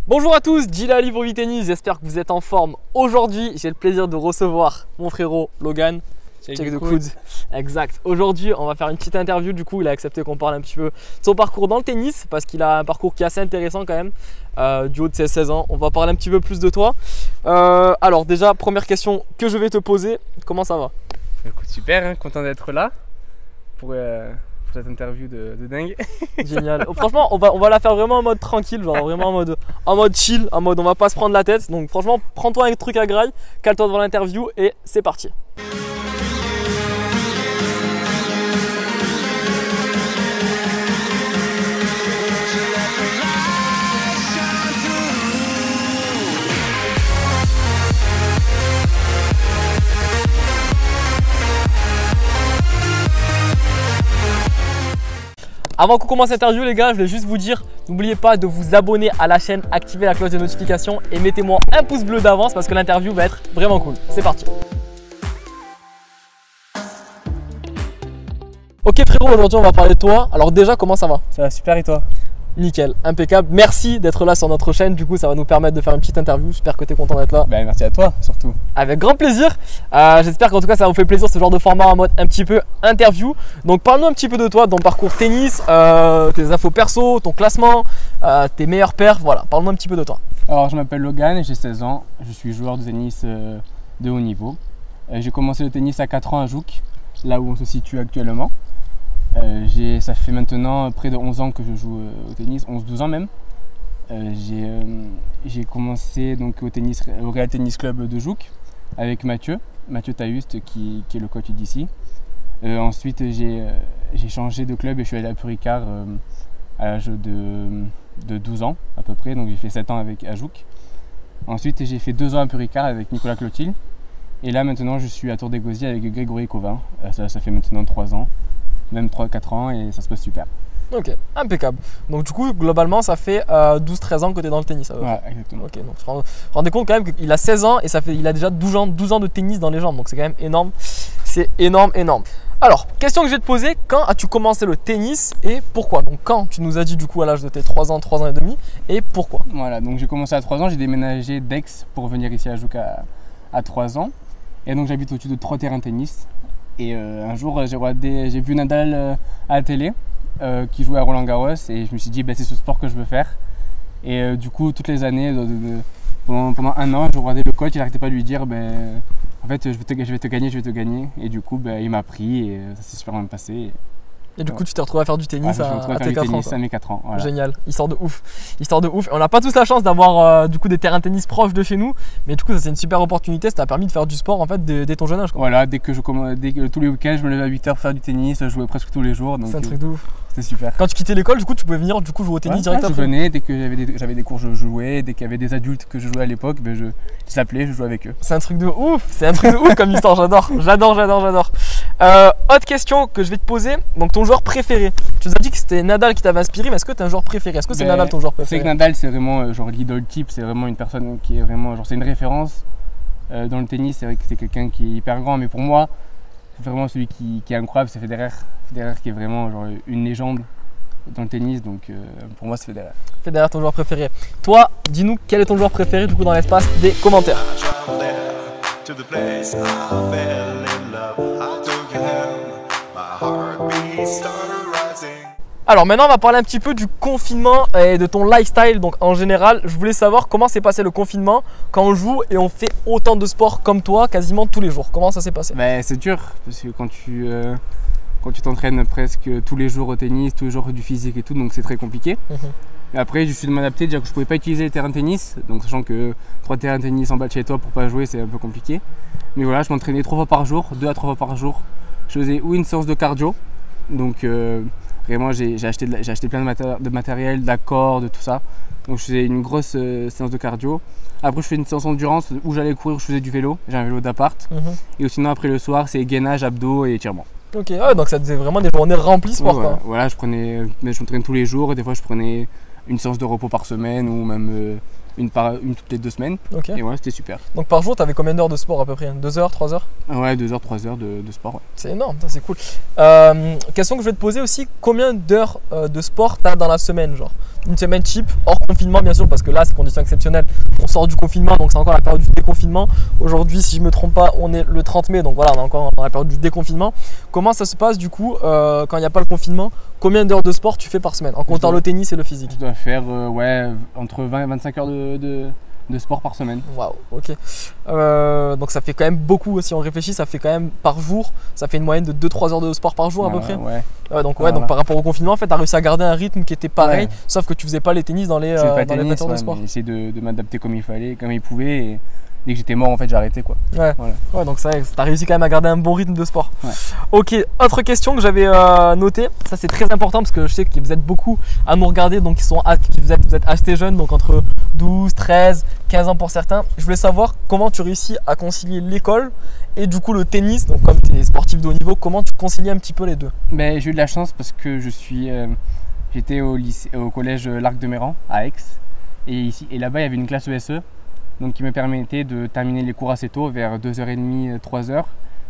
Bonjour à tous, Gila Livre Vie Tennis, j'espère que vous êtes en forme. Aujourd'hui, j'ai le plaisir de recevoir mon frérot Logan. Check the coude. Exact. Aujourd'hui, on va faire une petite interview. Du coup, il a accepté qu'on parle un petit peu de son parcours dans le tennis parce qu'il a un parcours qui est assez intéressant quand même. Du haut de ses 16 ans, on va parler un petit peu plus de toi. Alors déjà, première question que je vais te poser, comment ça va? Écoute, super, hein, content d'être là pour cette interview de dingue. Génial. Franchement, on va la faire vraiment en mode tranquille, genre vraiment en mode chill, en mode on va pas se prendre la tête. Donc franchement, prends-toi un truc à graille, cale-toi devant l'interview et c'est parti. Avant qu'on commence l'interview les gars, je voulais juste vous dire, n'oubliez pas de vous abonner à la chaîne, activer la cloche de notification et mettez-moi un pouce bleu d'avance parce que l'interview va être vraiment cool. C'est parti. Ok frérot, aujourd'hui on va parler de toi. Alors déjà, comment ça va? Ça va super et toi? Nickel, impeccable. Merci d'être là sur notre chaîne. Du coup, ça va nous permettre de faire une petite interview. J'espère que tu es content d'être là. Ben, merci à toi surtout. Avec grand plaisir. J'espère qu'en tout cas, ça vous fait plaisir ce genre de format en mode un petit peu interview. Donc, parle-nous un petit peu de toi, de ton parcours tennis, tes infos perso, ton classement, tes meilleurs perfs. Voilà, parle-nous un petit peu de toi. Alors, je m'appelle Logan et j'ai 16 ans. Je suis joueur de tennis de haut niveau. J'ai commencé le tennis à 4 ans à Jouques, là où on se situe actuellement. Ça fait maintenant près de 11 ans que je joue au tennis, 11-12 ans même. J'ai commencé donc au Real Tennis Club de Jouques avec Mathieu Tahuste qui est le coach d'ici. Ensuite j'ai changé de club et je suis allé à Puricard à l'âge de 12 ans à peu près, donc j'ai fait 7 ans à Jouques. Ensuite j'ai fait 2 ans à Puricard avec Nicolas Clotilde et là maintenant je suis à Tour des Gosiers avec Grégory Covin. Ça fait maintenant 3 ans. Même 3-4 ans et ça se passe super. Ok, impeccable. Donc du coup, globalement, ça fait 12-13 ans que tu es dans le tennis. Ouais, exactement. Ok, donc vous rendez compte quand même qu'il a 16 ans et il a déjà 12 ans de tennis dans les jambes. Donc c'est quand même énorme. C'est énorme. Alors, question que je vais te poser, quand as-tu commencé le tennis et pourquoi? Donc quand tu nous as dit du coup à l'âge de tes 3 ans et demi et pourquoi? Voilà, donc j'ai commencé à 3 ans, j'ai déménagé d'Aix pour venir ici à Jouques à 3 ans. Et donc j'habite au-dessus de 3 terrains de tennis. Et un jour, j'ai vu Nadal à la télé qui jouait à Roland Garros et je me suis dit c'est ce sport que je veux faire. Et du coup, toutes les années, pendant un an, je regardais le coach, il n'arrêtait pas de lui dire en fait, je vais te gagner. Et du coup, il m'a pris et ça s'est super bien passé. Et du coup, tu t'es retrouvé à faire du tennis à tes 4 ans. À mes 4 ans. Voilà. Génial, histoire de ouf. Et on n'a pas tous la chance d'avoir du coup des terrains de tennis proches de chez nous, mais du coup, ça c'est une super opportunité. Ça t'a permis de faire du sport en fait dès ton jeune âge. Quoi. Voilà, dès que tous les week-ends, je me levais à 8h pour faire du tennis, je jouais presque tous les jours. C'est un truc de ouf. C'était super. Quand tu quittais l'école, du coup, tu pouvais venir jouer au tennis direct après. Je venais, dès que j'avais des cours, je jouais. Dès qu'il y avait des adultes que je jouais à l'époque, je s'appelais, je jouais avec eux. C'est un truc de ouf, comme histoire, j'adore. Autre question que je vais te poser, donc ton joueur préféré. Tu nous as dit que c'était Nadal qui t'avait inspiré, mais est-ce que tu as un joueur préféré? Est-ce que c'est Nadal ton joueur préféré? C'est que Nadal, c'est vraiment genre l'idole type, c'est vraiment une personne qui est vraiment, genre c'est une référence. Dans le tennis, c'est vrai que c'est quelqu'un qui est hyper grand, mais pour moi, c'est vraiment celui qui est incroyable, c'est Federer. Federer qui est vraiment genre une légende dans le tennis, donc pour moi c'est Federer. Federer, ton joueur préféré. Toi, dis-nous quel est ton joueur préféré du coup dans l'espace des commentaires. Alors maintenant on va parler un petit peu du confinement et de ton lifestyle. Donc en général, je voulais savoir comment s'est passé le confinement quand on joue et on fait autant de sport comme toi quasiment tous les jours. Comment ça s'est passé? C'est dur parce que quand tu t'entraînes presque tous les jours au tennis, tous les jours du physique et tout, donc c'est très compliqué. Et après, je suis de m'adapter, dire que je pouvais pas utiliser les terrains de tennis, donc sachant que 3 terrains de tennis en bas de chez toi pour pas jouer, c'est un peu compliqué. Mais voilà, je m'entraînais 3 fois par jour, 2 à 3 fois par jour. Je faisais une séance de cardio, donc vraiment j'ai acheté plein de matériel, d'accords, de tout ça. Donc je faisais une grosse séance de cardio. Après je fais une séance d'endurance où j'allais courir, je faisais du vélo, j'ai un vélo d'appart. Et sinon après le soir c'est gainage, abdos et étirement. Ok, donc ça faisait vraiment des journées remplies sport quoi. Voilà, je m'entraîne tous les jours et des fois je prenais une séance de repos par semaine ou même une toutes les 2 semaines. Et ouais, c'était super. Donc par jour, tu avais combien d'heures de sport à peu près? 2 heures, 3 heures? Ouais, 2 heures, 3 heures de sport. Ouais. C'est énorme, c'est cool. Question que je vais te poser aussi, combien d'heures de sport tu as dans la semaine genre? une semaine cheap, hors confinement bien sûr, parce que là c'est condition exceptionnelle, on sort du confinement, donc c'est encore la période du déconfinement. Aujourd'hui, si je me trompe pas, on est le 30 mai, donc voilà, on est encore dans la période du déconfinement. Comment ça se passe du coup quand il n'y a pas le confinement? Combien d'heures de sport tu fais par semaine en comptant le tennis et le physique? Je dois faire ouais, entre 20 et 25 heures de sport par semaine. Waouh, ok. Donc ça fait quand même beaucoup, si on réfléchit, ça fait quand même par jour, ça fait une moyenne de 2-3 heures de sport par jour à peu près. Ouais. Donc par rapport au confinement, en fait, tu as réussi à garder un rythme qui était pareil, sauf que tu faisais pas les tennis dans les 20 heures de sport. J'ai essayé de m'adapter comme il fallait, comme il pouvait. Et dès que j'étais mort, en fait, j'ai arrêté quoi. Ouais, donc ça, tu as réussi quand même à garder un bon rythme de sport. Ouais. Ok, autre question que j'avais notée, ça c'est très important parce que je sais que vous êtes beaucoup à nous regarder, donc vous êtes assez jeunes, donc entre 12, 13, 15 ans pour certains. Je voulais savoir comment tu réussis à concilier l'école et du coup le tennis, donc comme tu es sportif de haut niveau, comment tu concilies un petit peu les deux? Ben, j'ai eu de la chance parce que j'étais au collège L'Arc de Méran à Aix et là-bas il y avait une classe ESE. Donc qui me permettait de terminer les cours assez tôt, vers 2h30, 3h,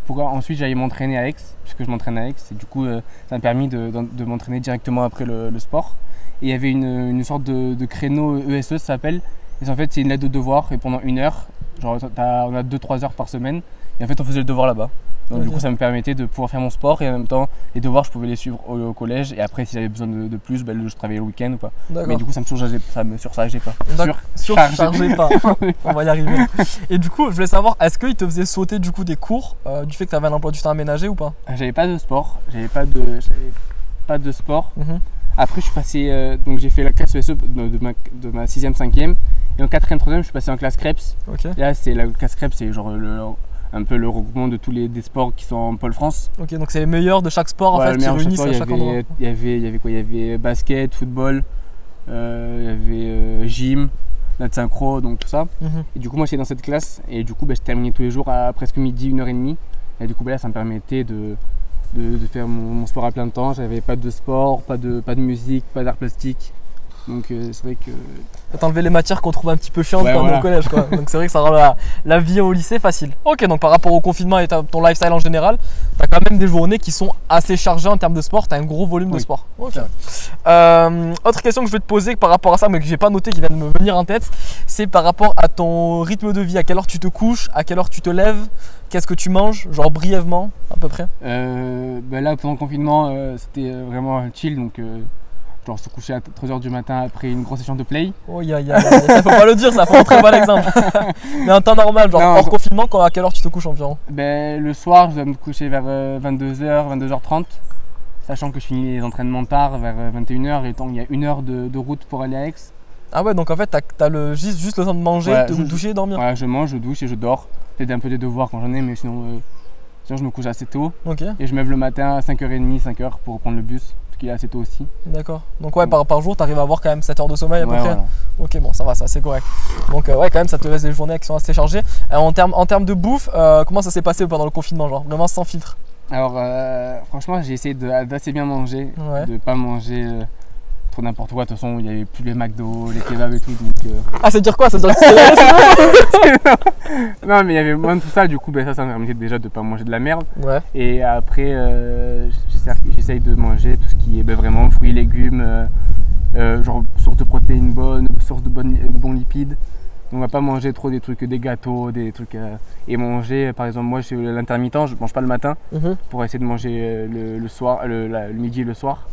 pour ensuite j'allais m'entraîner à Aix, puisque je m'entraîne à Aix, et du coup ça m'a permis de m'entraîner directement après le sport. Et il y avait une sorte de créneau ESE, ça s'appelle, et en fait c'est une lettre de devoir, et pendant 1 heure, genre on a 2-3 heures par semaine, et en fait on faisait le devoir là-bas. Donc du coup ça me permettait de pouvoir faire mon sport et en même temps les devoirs je pouvais les suivre au collège et après si j'avais besoin de plus je travaillais le week-end ou pas. Mais du coup ça me surchargeait pas. Surchargeait pas. On va y arriver. Et du coup je voulais savoir, est-ce qu'il te faisait sauter du coup des cours du fait que tu avais un emploi du temps aménagé ou pas? J'avais pas de sport, j'avais pas de sport. Après je suis passé, donc j'ai fait la classe ESE de ma 6e, 5e et en 4e, 3e je suis passé en classe Krebs. Et là c'est la classe Krebs, c'est genre un peu le regroupement de tous des sports qui sont en pôle France. Ok, donc c'est les meilleurs de chaque sport en fait qui réunissent à chaque endroit. Il y avait quoi? Il y avait basket, football, il y avait gym, natte synchro, donc tout ça. Et du coup moi j'étais dans cette classe et du coup je terminais tous les jours à presque midi, 1h30. Et du coup là ça me permettait de faire mon sport à plein temps. J'avais pas de sport, pas de musique, pas d'art plastique. Donc c'est vrai que... T'as enlevé les matières qu'on trouve un petit peu chiantes quand on est au collège quoi. Donc c'est vrai que ça rend la vie au lycée facile. Ok, donc par rapport au confinement et ton lifestyle en général, t'as quand même des journées qui sont assez chargées en termes de sport, t'as un gros volume de sport. Okay. Autre question que je vais te poser par rapport à ça mais que j'ai pas noté, qui vient de me venir en tête, c'est par rapport à ton rythme de vie. À quelle heure tu te couches, à quelle heure tu te lèves, qu'est-ce que tu manges, genre brièvement à peu près? Là pendant le confinement c'était vraiment chill, donc genre se coucher à 3h du matin après une grosse séance de play. Oh ça faut pas le dire, ça fait un très bon exemple. Mais en temps normal, genre hors confinement, à quelle heure tu te couches environ? Le soir je dois me coucher vers 22h, 22h30, sachant que je finis les entraînements tard vers 21h et il y a 1 heure de route pour aller à Aix. Ah ouais, donc en fait t'as juste le temps de manger, de doucher et dormir. Ouais, je mange, je douche et je dors. Peut-être un peu des devoirs quand j'en ai, mais sinon je me couche assez tôt. Et je me lève le matin à 5h30, 5h pour prendre le bus. Qui est assez tôt aussi. D'accord. Donc ouais, par jour, tu arrives à avoir quand même 7 heures de sommeil à peu près. Voilà. Ok, bon, ça va, c'est assez correct. Donc ouais, quand même, ça te laisse des journées qui sont assez chargées. En termes de bouffe, comment ça s'est passé pendant le confinement, genre vraiment sans filtre? Alors franchement, j'ai essayé d'assez bien manger, de pas manger trop n'importe quoi. De toute façon, il n'y avait plus les McDo, les kebabs et tout. Donc, Ah, ça veut dire quoi? Ça veut dire que non, mais il y avait moins de tout ça. Du coup, ça me permettait déjà de ne pas manger de la merde. Ouais. Et après, j'essaye de manger tout ce qui est vraiment fruits et légumes, genre source de protéines bonnes, source de bons lipides. On va pas manger trop des trucs, des gâteaux, des trucs et manger, par exemple moi je suis l'intermittent, je mange pas le matin pour essayer de manger le soir, le midi et le soir.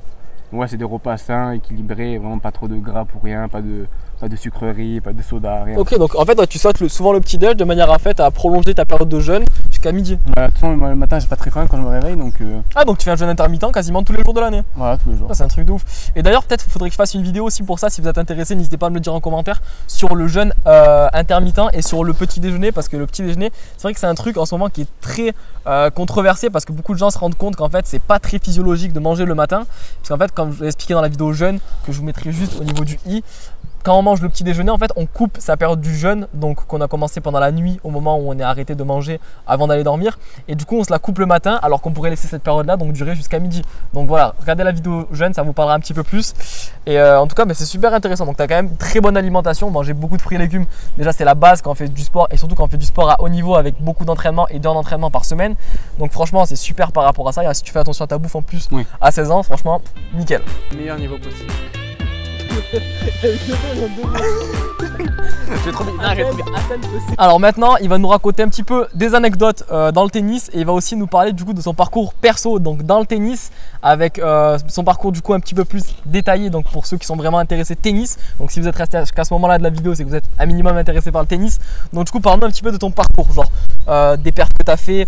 Donc ouais, c'est des repas sains, équilibrés, vraiment pas trop de gras pour rien, pas de sucreries, pas de soda, rien. Ok, donc en fait tu sautes souvent le petit déj de manière à prolonger ta période de jeûne jusqu'à midi. Voilà, de toute façon le matin j'ai pas très faim quand je me réveille donc. Ah, donc tu fais un jeûne intermittent quasiment tous les jours de l'année? Voilà, tous les jours. C'est un truc de ouf. Et d'ailleurs peut-être faudrait que je fasse une vidéo aussi pour ça, si vous êtes intéressé, n'hésitez pas à me le dire en commentaire, sur le jeûne intermittent et sur le petit déjeuner, parce que le petit déjeuner c'est vrai que c'est un truc en ce moment qui est très controversé, parce que beaucoup de gens se rendent compte qu'en fait c'est pas très physiologique de manger le matin, parce qu'en fait comme je l'ai expliqué dans la vidéo jeûne que je vous mettrai juste au niveau du i, quand on mange le petit déjeuner, en fait, on coupe sa période du jeûne, donc qu'on a commencé pendant la nuit, au moment où on est arrêté de manger avant d'aller dormir. Et du coup, on se la coupe le matin, alors qu'on pourrait laisser cette période-là donc durer jusqu'à midi. Donc voilà, regardez la vidéo jeûne, ça vous parlera un petit peu plus. Et en tout cas, c'est super intéressant. Donc tu as quand même une très bonne alimentation, manger beaucoup de fruits et légumes. Déjà, c'est la base quand on fait du sport, et surtout quand on fait du sport à haut niveau avec beaucoup d'entraînement et d'heures d'entraînement par semaine. Donc franchement, c'est super par rapport à ça. Et si tu fais attention à ta bouffe en plus à 16 ans, franchement, nickel. Meilleur niveau possible. Alors maintenant, il va nous raconter un petit peu des anecdotes dans le tennis et il va aussi nous parler du coup de son parcours perso, donc dans le tennis, avec son parcours du coup un petit peu plus détaillé, donc pour ceux qui sont vraiment intéressés tennis. Donc si vous êtes resté jusqu'à ce moment-là de la vidéo, c'est que vous êtes un minimum intéressé par le tennis. Donc du coup, parle-nous un petit peu de ton parcours, genre des perfs que tu as fait,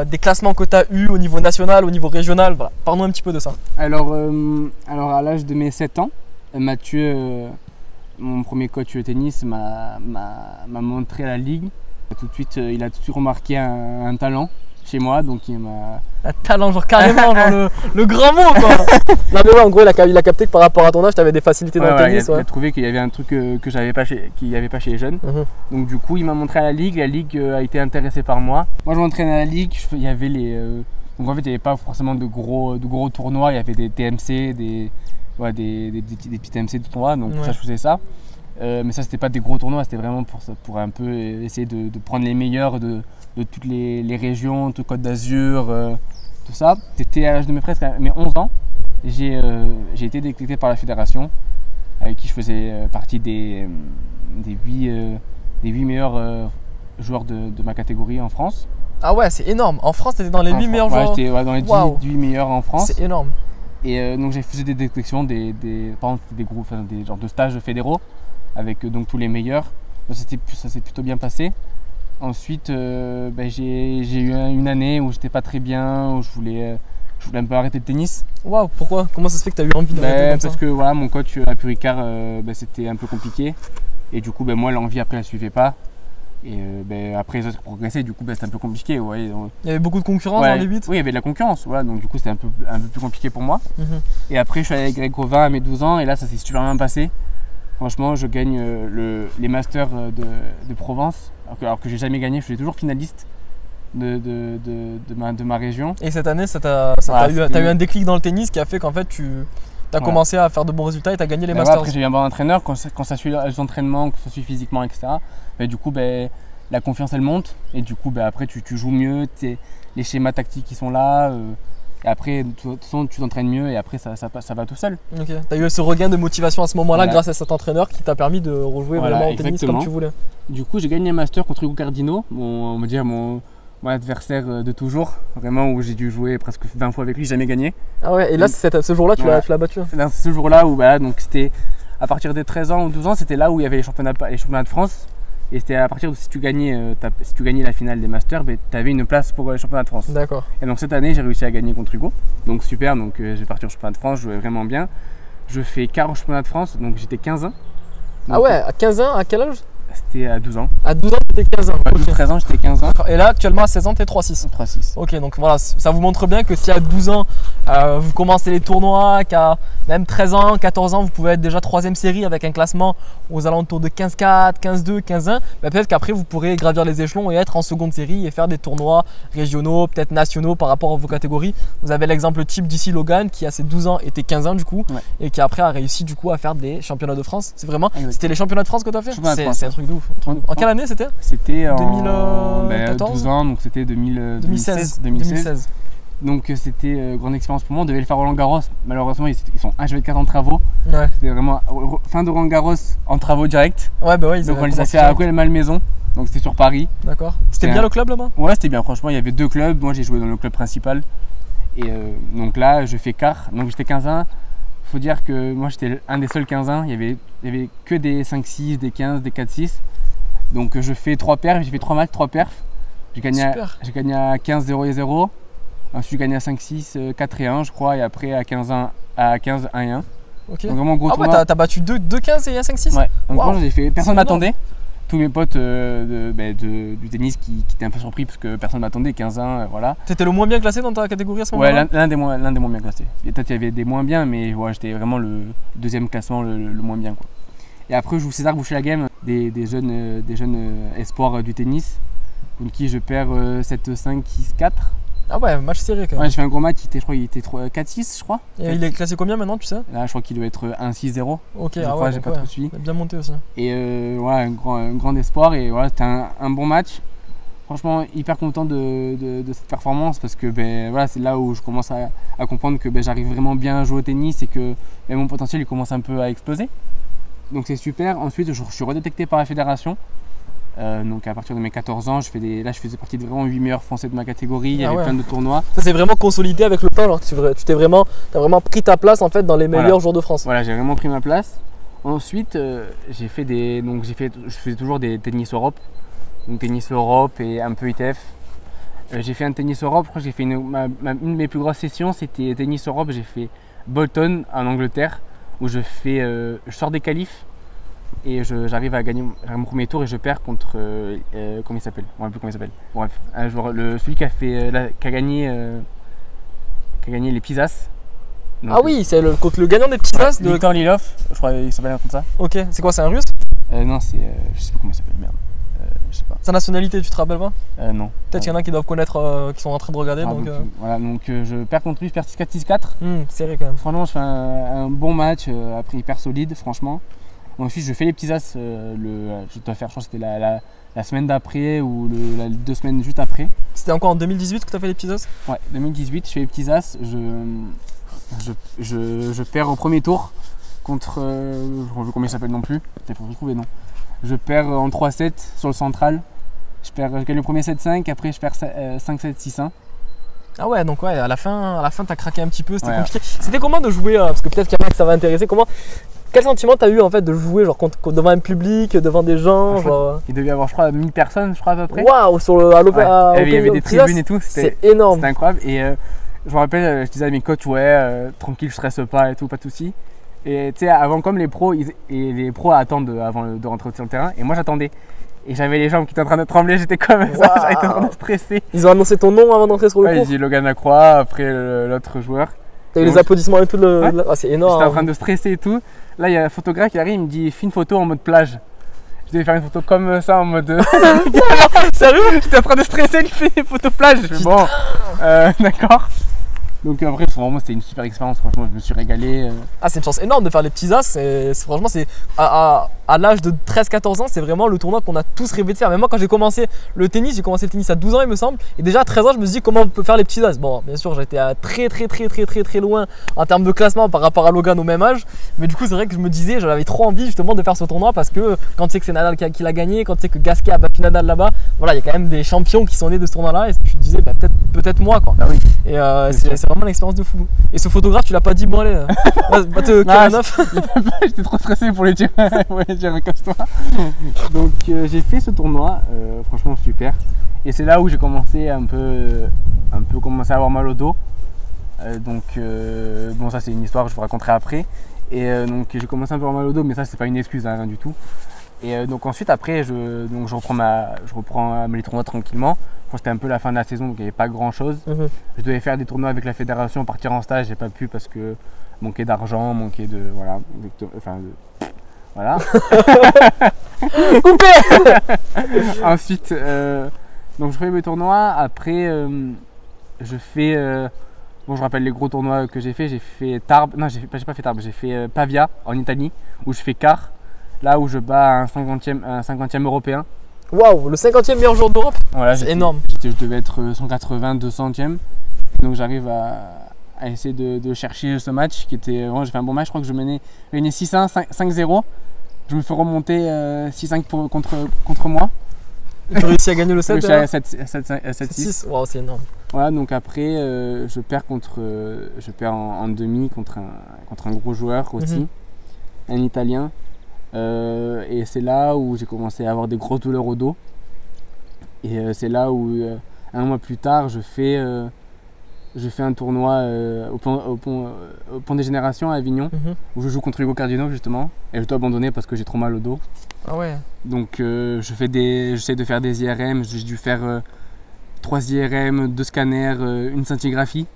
des classements que tu as eu au niveau national, au niveau régional, voilà. Parle-nous un petit peu de ça. Alors à l'âge de mes 7 ans, Mathieu, mon premier coach tennis, m'a montré la ligue. Tout de suite, il a tout de suite remarqué un talent chez moi, donc il m'a... Un talent, genre carrément, genre le grand mot quoi. Non mais ouais, en gros, il a capté que par rapport à ton âge, tu avais des facilités dans le tennis. Il a trouvé qu'il y avait un truc que j'avais pas qu'il n'y avait pas chez les jeunes. Donc du coup, il m'a montré à la ligue a été intéressée par moi. Moi, je m'entraînais à la ligue, il y avait les... donc en fait, il n'y avait pas forcément de gros tournois, il y avait des TMC, des petits TMC de tournois, donc ça, je faisais ça. Mais ça, c'était pas des gros tournois, c'était vraiment pour un peu essayer de prendre les meilleurs de toutes les régions, de Côte d'Azur, tout ça. C'était à l'âge de mes 11 ans, j'ai été détecté par la fédération, avec qui je faisais partie des 8 meilleurs joueurs de ma catégorie en France. Ah ouais, c'est énorme. En France, tu étais dans les 8 meilleurs joueurs. J'étais dans les 10 meilleurs en France. C'est énorme. Et donc j'ai fait des détections, par exemple des groupes, des genres de stages fédéraux avec donc tous les meilleurs. Ça s'est plutôt bien passé. Ensuite, j'ai eu une année où j'étais pas très bien, où je voulais un peu arrêter le tennis. Waouh, pourquoi? Comment ça se fait que tu as eu envie d'arrêter comme ça? Parce que voilà, mon coach à Puricard, c'était un peu compliqué. Et du coup, moi, l'envie après, elle ne suivait pas. Et après, les autres progressaient, du coup, c'était un peu compliqué. Ouais. Il y avait beaucoup de concurrence dans les 8? Oui, il y avait de la concurrence. Voilà, donc du coup, c'était un peu plus compliqué pour moi. Et après, je suis allé avec Greg Gauvin à mes 12 ans. Et là, ça s'est super bien passé. Franchement, je gagne les Masters de Provence. Alors que j'ai jamais gagné, je suis toujours finaliste de ma région. Et cette année, t'as eu un déclic dans le tennis qui a fait qu'en fait, tu as commencé à faire de bons résultats et tu as gagné les Masters. Après, j'ai eu un bon entraîneur, quand ça suit les entraînements, que ça suit physiquement, etc. Du coup, la confiance, elle monte. Et du coup, après, tu joues mieux, les schémas tactiques qui sont là. Et après, de toute façon, tu t'entraînes mieux et après, ça va tout seul. Ok. Tu as eu ce regain de motivation à ce moment-là grâce à cet entraîneur qui t'a permis de rejouer vraiment au tennis comme tu voulais. Du coup, j'ai gagné un master contre Hugo Cardino, on va dire mon adversaire de toujours, vraiment où j'ai dû jouer presque 20 fois avec lui, jamais gagné. Ah ouais, et là, ce jour-là, tu l'as battu? Dans ce jour-là, où donc c'était à partir des 13 ans ou 12 ans, c'était là où il y avait les championnats de France. Et c'était à partir de si tu gagnais la finale des Masters, tu avais une place pour les championnats de France. D'accord. Et donc cette année, j'ai réussi à gagner contre Hugo. Donc super, donc j'ai parti au championnat de France, je jouais vraiment bien. Je fais quart au championnat de France, donc j'étais 15 ans. Ah ouais, à 15 ans, à quel âge? C'était à 12 ans. À 12 ans, j'étais 15 ans. À 12-13 ans, j'étais 15 ans. Et là, actuellement, à 16 ans, t'es 3-6. 3-6. Ok, donc voilà, ça vous montre bien que si à 12 ans, vous commencez les tournois, qu'à même 13 ans, 14 ans, vous pouvez être déjà 3ème série avec un classement aux alentours de 15-4, 15-2, 15-1. Peut-être qu'après, vous pourrez gravir les échelons et être en seconde série et faire des tournois régionaux, peut-être nationaux par rapport à vos catégories. Vous avez l'exemple type d'ici Logan qui, à ses 12 ans, était 15 ans du coup, et qui après a réussi du coup à faire des championnats de France. C'est vraiment, c'était les championnats de France que tu as fait? C'est un truc de ouf. En quelle année c'était? C'était en 2014 12 ans, donc c'était 2016. Donc c'était grande expérience pour moi. On devait le faire Roland Garros. Malheureusement, ils sont H24 en travaux. Ouais. C'était vraiment fin de Roland Garros en travaux direct. Ouais, bah ouais, donc on les a fait à Rueil-Malmaison. Donc c'était sur Paris. D'accord. C'était bien le club là-bas? Ouais, c'était bien. Franchement, il y avait 2 clubs. Moi, j'ai joué dans le club principal. Et donc là, je fais quart. Donc j'étais 15-1. Faut dire que moi, j'étais un des seuls 15-1. Il y avait que des 5-6, des 15, des 4-6. Donc je fais 3 perfs. J'ai fait 3 matchs, 3 perfs. J'ai gagné à 15-0 et 0. Ensuite, j'ai gagné à 5-6, 4 et 1, je crois, et après à 15-1 et 1. Ok. Donc vraiment gros tournoi. Ah ouais, t'as battu 2-15 et 5-6? Ouais. Donc moi, j'ai fait. Personne m'attendait. Tous mes potes du tennis qui étaient un peu surpris parce que personne m'attendait, 15-1, voilà. T'étais le moins bien classé dans ta catégorie à ce moment-là? Ouais, l'un des moins bien classés. Peut-être qu'il y avait des moins bien, mais ouais, j'étais vraiment le 2e classement, le moins bien, quoi. Et après, je joue César Boucher-Lagame, des jeunes espoirs du tennis, contre qui je perds 7-5, 6-4. Ah ouais, match serré quand même. Ouais, j'ai fait un gros match, je crois qu'il était 4-6, je crois. Et il est classé combien maintenant, tu sais? Là, je crois qu'il doit être 1-6-0. Ok, ah ouais, j'ai pas trop suivi. Il a bien monté aussi. Et voilà, un grand espoir. Et voilà, c'était un bon match. Franchement, hyper content de cette performance parce que ben, voilà, c'est là où je commence à comprendre que ben, j'arrive vraiment bien à jouer au tennis et que ben, mon potentiel il commence un peu à exploser. Donc c'est super. Ensuite, je suis redétecté par la fédération. Donc à partir de mes 14 ans, là je faisais partie de vraiment 8 meilleurs français de ma catégorie. Il y avait plein de tournois. Ça s'est vraiment consolidé avec le temps. Alors t'as vraiment pris ta place en fait dans les meilleurs joueurs de France. Voilà, j'ai vraiment pris ma place. Ensuite, je faisais toujours des tennis Europe. Donc tennis Europe et un peu ITF. J'ai fait un tennis Europe, je crois que j'ai fait une de mes plus grosses sessions, c'était tennis Europe, j'ai fait Bolton en Angleterre, où je sors des qualifs et j'arrive à gagner mon premier tour et je perds contre, comment il s'appelle ? Je ne sais plus comment il s'appelle. Bref, un joueur, celui qui a gagné les Pisas. Donc, ah oui, c'est contre le gagnant des Pisas de Victor Lilov, je crois qu'il s'appelle comme ça. Ok, c'est quoi, c'est un russe ? Non, c'est, je sais pas comment il s'appelle, merde. Je sais pas. Sa nationalité, tu te rappelles pas ? Non. Peut-être qu'il y en a qui doivent connaître, qui sont en train de regarder. Voilà, donc je perds contre lui, je perds 6-4, 6-4. Serré quand même. Franchement, je fais un bon match, après hyper solide, franchement. Ensuite, je fais les petits as, je dois faire, je pense que c'était la semaine d'après ou 2 semaines juste après. C'était encore en 2018 que tu as fait les petits as ? Ouais, 2018, je fais les petits as, je perds au premier tour contre, je ne sais plus comment il s'appelle non plus, il faut retrouver non. Je perds en 3-7 sur le central. Je gagne le premier 7-5, après je perds 5-7, 6-1. Ah ouais, donc ouais, à la fin t'as craqué un petit peu, c'était compliqué. C'était comment de jouer, parce que peut-être qu'il y en a que ça va intéresser, quel sentiment t'as eu en fait de jouer genre devant un public, devant des gens Il devait y avoir je crois 1000 personnes je crois à peu près. Waouh, il y avait des tribunes et tout, c'est énorme. C'était incroyable et je me rappelle, je disais à mes coachs tranquille, je stresse pas et tout, pas de soucis. Et tu sais, avant, comme les pros, les pros attendent avant de rentrer sur le terrain, et moi j'attendais. Et j'avais les jambes qui étaient en train de trembler, j'étais comme ça, j'étais en train de stresser. Ils ont annoncé ton nom avant d'entrer sur le court ? Ils dit Logan Lacroix, après l'autre joueur. T'as eu les applaudissements et tout, c'est énorme. J'étais en train de stresser et tout. Là, il y a un photographe qui arrive, il me dit fais une photo en mode plage. Je devais faire une photo comme ça en mode. Sérieux ? J'étais en train de stresser, il fait des photos plage. Je fais bon, d'accord. Donc après, vraiment, c'était une super expérience, franchement, je me suis régalé. Ah, c'est une chance énorme de faire les petits as, franchement, c'est à l'âge de 13-14 ans, c'est vraiment le tournoi qu'on a tous rêvé de faire. Mais moi, quand j'ai commencé le tennis à 12 ans, il me semble, et déjà à 13 ans, je me suis dit comment on peut faire les petits as. Bon, bien sûr, j'étais très loin en termes de classement par rapport à Logan au même âge, mais du coup, c'est vrai que je me disais, j'avais trop envie justement de faire ce tournoi parce que quand tu sais que c'est Nadal qui l'a gagné, quand tu sais que Gasquet a battu Nadal là-bas, voilà, il y a quand même des champions qui sont nés de ce tournoi-là, et tu te disais, peut-être moi, quoi. Ah oui. Et c'est vraiment une expérience de fou. Et ce photographe, tu l'as pas dit, bon allez, va te calmer neuf. J'étais trop stressé pour les dire, casse-toi. Donc j'ai fait ce tournoi, franchement super. Et c'est là où j'ai commencé un peu commencé à avoir mal au dos. Bon, ça c'est une histoire que je vous raconterai après. Et donc j'ai commencé un peu à avoir mal au dos, mais ça c'est pas une excuse, hein, rien du tout. Et donc ensuite après je reprends les tournois tranquillement. C'était un peu la fin de la saison, donc il n'y avait pas grand chose. Je devais faire des tournois avec la fédération, partir en stage, j'ai pas pu parce que manquait d'argent, manquait de voilà. Ensuite, donc je fais mes tournois. Après, je fais, bon, je rappelle les gros tournois que j'ai fait. J'ai fait Tarbes, non, j'ai pas fait Tarbes, j'ai fait Pavia en Italie où je fais quart. Là où je bats un 50e européen. Waouh, le 50e meilleur joueur d'Europe. Voilà, c'est énorme. Je devais être 180, 200e. Donc j'arrive à essayer de chercher ce match qui était vraiment, j'ai fait un bon match. Je crois que je menais 6-1, 5-0. Je me fais remonter 6-5 contre moi. Tu as réussi à gagner le 7 Je suis à 7-6. Waouh, c'est énorme. Voilà, donc après je perds en demi contre un gros joueur aussi, un Italien. Et c'est là où j'ai commencé à avoir des grosses douleurs au dos. Et c'est là où un mois plus tard je fais un tournoi au Pont des Générations à Avignon, où je joue contre Hugo Cardino justement, et je dois abandonner parce que j'ai trop mal au dos. Ah ouais. Donc j'essaie de faire des IRM, j'ai dû faire 3 IRM, 2 scanners, une scintigraphie.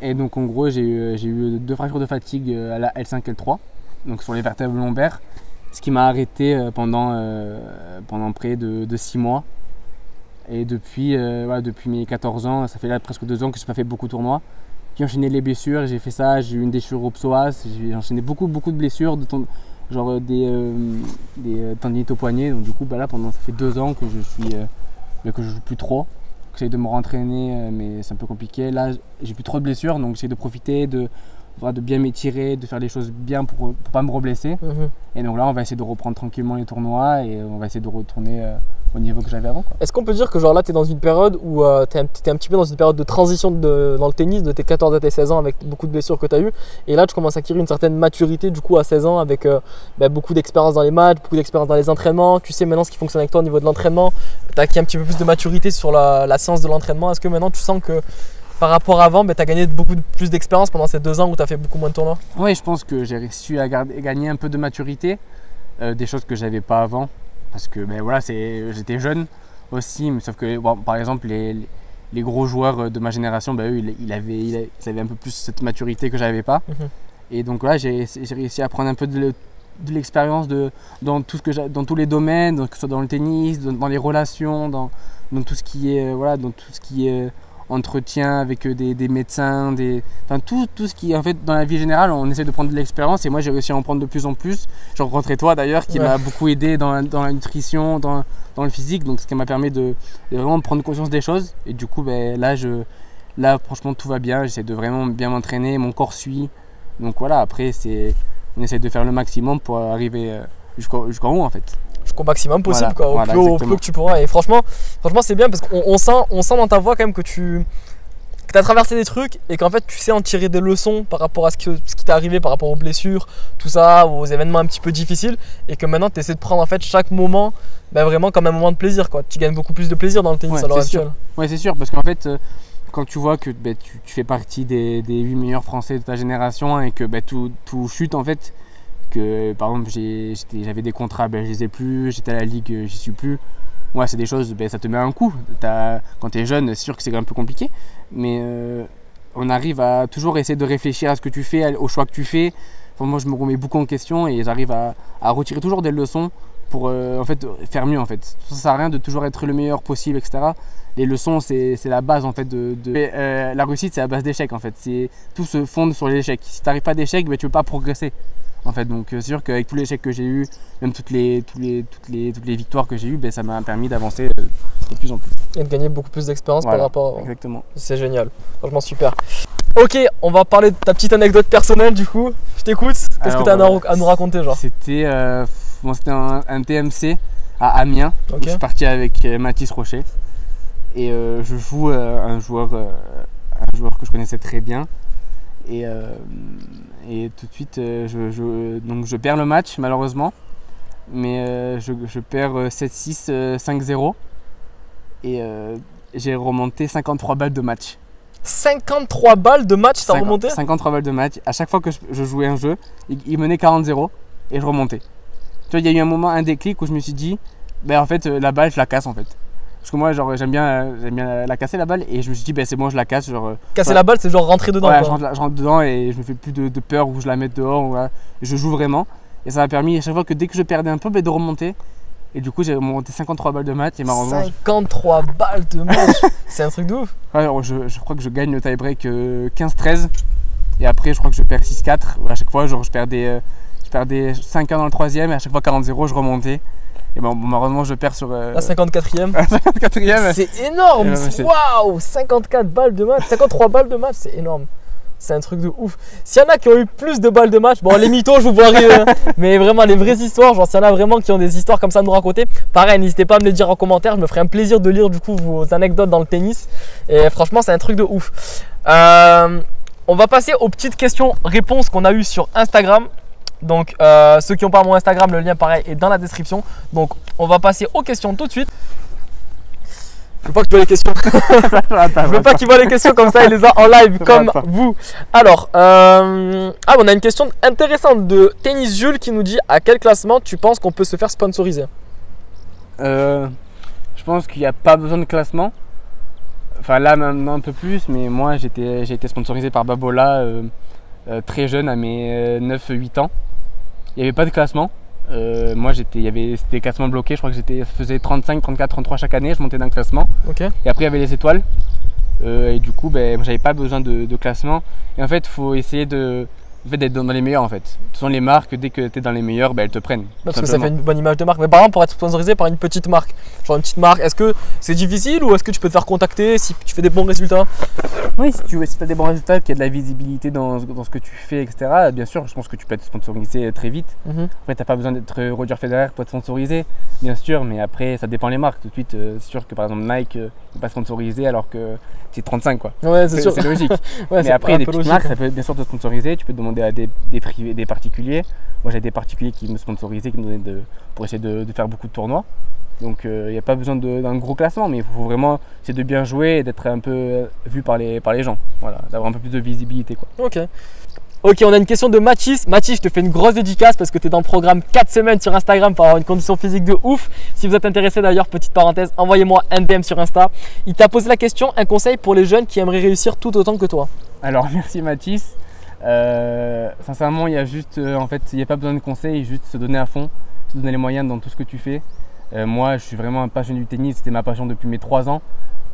Et donc en gros j'ai eu 2 fractures de fatigue à la L5 L3, donc sur les vertèbres lombaires, ce qui m'a arrêté pendant près de 6 mois. Et depuis mes 14 ans, ça fait là presque 2 ans que je n'ai pas fait beaucoup de tournois. J'ai enchaîné les blessures, j'ai fait ça, j'ai eu une déchirure au psoas, j'ai enchaîné beaucoup de blessures, genre des tendinites au poignet. Donc du coup là ça fait 2 ans que je suis mais que je joue plus trop. J'essaie de me rentraîner, mais c'est un peu compliqué. Là, j'ai plus trop de blessures, donc j'essaie de profiter, de bien m'étirer, de faire les choses bien pour pas me reblesser. Et donc là, on va essayer de reprendre tranquillement les tournois et on va essayer de retourner au niveau que j'avais avant, quoi. Est-ce qu'on peut dire que genre là, tu es dans une période où tu es un petit peu dans une période de transition dans le tennis, de tes 14 à tes 16 ans avec beaucoup de blessures que tu as eues, et là, tu commences à acquérir une certaine maturité du coup à 16 ans avec beaucoup d'expérience dans les matchs, beaucoup d'expérience dans les entraînements. Tu sais maintenant ce qui fonctionne avec toi au niveau de l'entraînement. Tu as acquis un petit peu plus de maturité sur la séance de l'entraînement. Est-ce que maintenant tu sens que par rapport à avant, tu as gagné beaucoup plus d'expérience pendant ces 2 ans où tu as fait beaucoup moins de tournois? Oui, je pense que j'ai réussi à gagner un peu de maturité, des choses que j'avais pas avant, parce que voilà, j'étais jeune aussi, mais sauf que bon, par exemple les gros joueurs de ma génération, eux, ils avaient un peu plus cette maturité que j'avais pas. Et donc là, j'ai réussi à prendre un peu de l'expérience dans tous les domaines, donc, que ce soit dans le tennis, dans les relations, dans tout ce qui est dans tout ce qui est entretien avec des médecins, enfin tout ce qui en fait dans la vie générale, on essaie de prendre de l'expérience, et moi j'ai réussi à en prendre de plus en plus. J'ai rencontré toi d'ailleurs qui m'a beaucoup aidé dans la nutrition, dans le physique, donc ce qui m'a permis de vraiment prendre conscience des choses. Et du coup là franchement tout va bien, j'essaie de vraiment bien m'entraîner, mon corps suit, donc voilà, après on essaie de faire le maximum pour arriver jusqu'en haut en fait. Jusqu'au maximum possible, au plus que tu pourras. Et franchement c'est bien parce qu'on sent dans ta voix quand même que tu as traversé des trucs et qu'en fait tu sais en tirer des leçons par rapport à ce qui t'est arrivé, par rapport aux blessures, tout ça, aux événements un petit peu difficiles, et que maintenant tu essaies de prendre en fait chaque moment vraiment comme un moment de plaisir, quoi. Tu gagnes beaucoup plus de plaisir dans le tennis à l'heure actuelle. Ouais, c'est sûr, parce qu'en fait quand tu vois que tu fais partie des 8 meilleurs Français de ta génération, et que tout chute en fait, que par exemple j'avais des contrats, je les ai plus, j'étais à la ligue, j'y suis plus. Ouais, c'est des choses, ça te met un coup. Quand tu es jeune, c'est sûr que c'est un peu compliqué, mais on arrive à toujours essayer de réfléchir à ce que tu fais, aux choix que tu fais. Enfin, moi je me remets beaucoup en question et j'arrive à retirer toujours des leçons pour en fait faire mieux en fait. Ça sert à rien de toujours être le meilleur possible, etc. Les leçons, c'est la base en fait la réussite, c'est la base d'échecs en fait. Tout se fonde sur l'échec. Si tu n'arrives pas d'échec, tu ne peux pas progresser en fait. Donc c'est sûr qu'avec tous les échecs que j'ai eu, même toutes les victoires que j'ai eues, ça m'a permis d'avancer de plus en plus et de gagner beaucoup plus d'expérience par rapport. Exactement. C'est génial, franchement super. Ok, on va parler de ta petite anecdote personnelle du coup. Je t'écoute. Qu'est-ce que tu as à nous raconter, genre? C'était un TMC à Amiens. Okay. Je suis parti avec Mathis Rocher et je joue un joueur que je connaissais très bien. Et tout de suite, donc je perds le match malheureusement, mais je perds 7-6, 5-0, et j'ai remonté 53 balles de match. 53 balles de match, t'as remonté? 53 balles de match. À chaque fois que je jouais un jeu, il menait 40-0 et je remontais. Tu vois, il y a eu un moment, un déclic où je me suis dit, en fait, la balle, je la casse en fait. Parce que moi, j'aime bien la casser la balle, et je me suis dit, c'est bon, je la casse. Casser la balle, c'est genre rentrer dedans. Ouais, je rentre dedans et je me fais plus de peur où je la mette dehors. Voilà. Je joue vraiment. Et ça m'a permis à chaque fois que dès que je perdais un peu, de remonter. Et du coup, j'ai remonté 53 balles de match. Et 53 balles de match. C'est un truc de ouf. Ouais, je crois que je gagne le tie-break 15-13. Et après, je crois que je perds 6-4. À chaque fois, je perdais 5-1 dans le troisième. Et à chaque fois, 40-0, je remontais. Et malheureusement, je perds sur. La 54e. 54e. C'est énorme. Waouh, 54 balles de match. 53 balles de match, c'est énorme. C'est un truc de ouf. S'il y en a qui ont eu plus de balles de match, bon, les mythos, je vous vois rire, mais vraiment les vraies histoires, genre s'il y en a vraiment qui ont des histoires comme ça à nous raconter, pareil, n'hésitez pas à me les dire en commentaire. Je me ferai un plaisir de lire du coup vos anecdotes dans le tennis. Et franchement, c'est un truc de ouf. On va passer aux petites questions-réponses qu'on a eues sur Instagram. Donc ceux qui n'ont pas mon Instagram, le lien pareil est dans la description. Donc on va passer aux questions tout de suite. Je veux pas que tu vois les questions. Je veux pas qu'il voit les questions comme ça, il les a en live comme vous. Alors, on a une question intéressante de Tennis Jules qui nous dit: à quel classement tu penses qu'on peut se faire sponsoriser? Je pense qu'il n'y a pas besoin de classement. Enfin là maintenant un peu plus, mais moi j'ai été sponsorisé par Babola très jeune, à mes 9-8 ans. Il n'y avait pas de classement. Moi c'était classement bloqué, je crois que je faisais 35, 34, 33 chaque année, je montais d'un classement. Okay. Et après il y avait les étoiles. Et du coup j'avais pas besoin de classement. Et en fait il faut essayer de le fait d'être dans les meilleurs en fait. Ce sont les marques, dès que tu es dans les meilleurs, elles te prennent. Parce que ça fait une bonne image de marque. Mais par exemple, pour être sponsorisé par une petite marque, genre une petite marque, est-ce que c'est difficile ou est-ce que tu peux te faire contacter si tu fais des bons résultats? Oui, si tu as des bons résultats, qu'il y a de la visibilité dans ce que tu fais, etc. Bien sûr, je pense que tu peux être sponsorisé très vite. Après, tu n'as pas besoin d'être Roger Federer pour être sponsorisé, bien sûr, mais après, ça dépend les marques. Tout de suite, c'est sûr que par exemple Nike n'est pas sponsorisé alors que c'est 35 quoi. Ouais, c'est sûr. C'est logique. Ouais, mais après, des petites logique, marques, ça peut bien sûr te sponsoriser. Tu peux demander à des privés, des particuliers. Moi, j'ai des particuliers qui me sponsorisaient, qui me donnaient pour essayer de faire beaucoup de tournois. Donc, il n'y a pas besoin d'un gros classement, mais il faut vraiment essayer de bien jouer et d'être un peu vu par les gens. Voilà, d'avoir un peu plus de visibilité, quoi. Ok, on a une question de Mathis. Mathis, je te fais une grosse dédicace parce que tu es dans le programme 4 semaines sur Instagram pour avoir une condition physique de ouf. Si vous êtes intéressé d'ailleurs, petite parenthèse, envoyez-moi un DM sur Insta. Il t'a posé la question, un conseil pour les jeunes qui aimeraient réussir tout autant que toi. Alors, merci Mathis. Sincèrement, il y a juste, en fait, il n'y a pas besoin de conseils, juste se donner à fond, se donner les moyens dans tout ce que tu fais. Moi, je suis vraiment un passionné du tennis, c'était ma passion depuis mes 3 ans.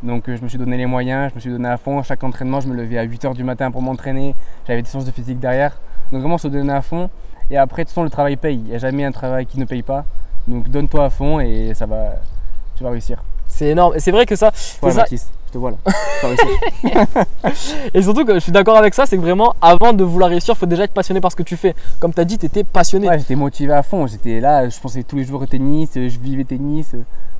Donc je me suis donné les moyens, je me suis donné à fond. Chaque entraînement, je me levais à 8 h du matin pour m'entraîner. J'avais des séances de physique derrière. Donc vraiment se donner à fond. Et après, de toute façon, le travail paye. Il n'y a jamais un travail qui ne paye pas. Donc donne-toi à fond et tu vas réussir. C'est énorme. Et c'est vrai que ça… Voilà, Mathis, je te vois là. Tu vas réussir. Et surtout que je suis d'accord avec ça, c'est que vraiment, avant de vouloir réussir, il faut déjà être passionné par ce que tu fais. Comme tu as dit, tu étais passionné. Ouais, j'étais motivé à fond. J'étais là, je pensais tous les jours au tennis, je vivais tennis.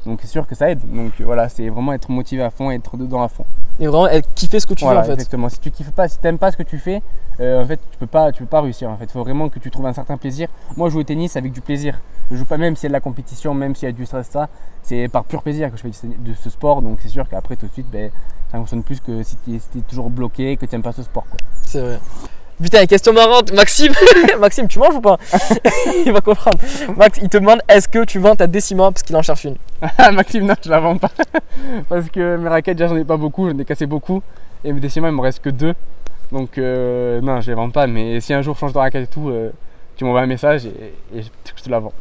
Donc c'est sûr que ça aide. Donc voilà, c'est vraiment être motivé à fond et être dedans à fond. Et vraiment kiffer ce que tu fais en fait. Exactement. Si tu kiffes pas, si tu n'aimes pas ce que tu fais, en fait tu peux pas réussir. En fait, il faut vraiment que tu trouves un certain plaisir. Moi, je joue au tennis avec du plaisir. Je joue pas même s'il y a de la compétition, même s'il y a du stress, ça. C'est par pur plaisir que je fais de ce sport. Donc c'est sûr qu'après tout de suite, ça fonctionne plus que si tu es toujours bloqué, que tu n'aimes pas ce sport, quoi. C'est vrai. Putain, question marrante, Maxime. Maxime, tu manges ou pas? Il va comprendre. Max, il te demande est-ce que tu vends ta Décima parce qu'il en cherche une. Maxime, non, je la vends pas. Parce que mes raquettes, déjà, j'en ai pas beaucoup, j'en ai cassé beaucoup. Et mes Décima, il me reste que 2. Donc, non, je les vends pas. Mais si un jour je change de raquette et tout, tu m'envoies un message et je te la vends.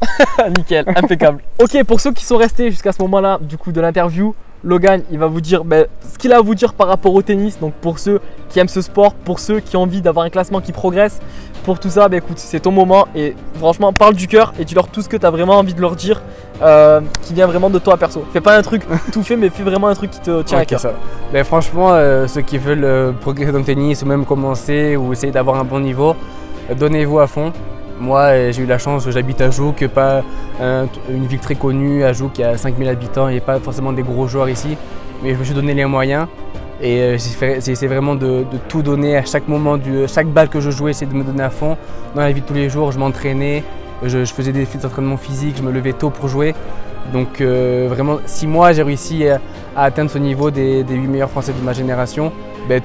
Nickel, impeccable. Ok, pour ceux qui sont restés jusqu'à ce moment-là du coup de l'interview, Logan, il va vous dire ce qu'il a à vous dire par rapport au tennis. Donc pour ceux qui aiment ce sport, pour ceux qui ont envie d'avoir un classement qui progresse, pour tout ça, écoute, c'est ton moment et franchement, parle du cœur et dis-leur tout ce que tu as vraiment envie de leur dire qui vient vraiment de toi perso. Fais pas un truc tout fait, mais fais vraiment un truc qui te tient à cœur. Franchement, ceux qui veulent progresser dans le tennis ou même commencer ou essayer d'avoir un bon niveau, donnez-vous à fond. Moi, j'ai eu la chance, j'habite à Jouques, pas une ville très connue, à Jouques, il y a 5000 habitants, il n'y a pas forcément des gros joueurs ici, mais je me suis donné les moyens et j'ai essayé vraiment de tout donner à chaque moment, chaque balle que je jouais, j'essayais de me donner à fond. Dans la vie de tous les jours, je m'entraînais, je faisais des entraînements physiques, je me levais tôt pour jouer. Donc vraiment, si moi j'ai réussi à atteindre ce niveau des 8 meilleurs Français de ma génération,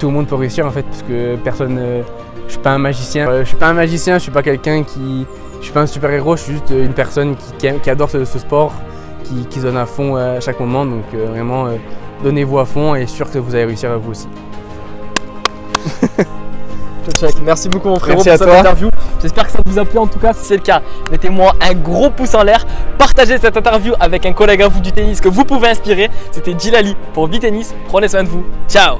tout le monde peut réussir en fait, parce que personne… je suis pas un magicien, je suis pas quelqu'un je suis pas un super héros, je suis juste une personne qui adore ce sport, qui se donne à fond à chaque moment. Donc vraiment, donnez-vous à fond et sûr que vous allez réussir à vous aussi. Merci beaucoup mon frérot pour cette interview. J'espère que ça vous a plu. En tout cas, si c'est le cas, mettez-moi un gros pouce en l'air. Partagez cette interview avec un collègue à vous du tennis que vous pouvez inspirer. C'était Djilali pour Vitennis. Prenez soin de vous. Ciao.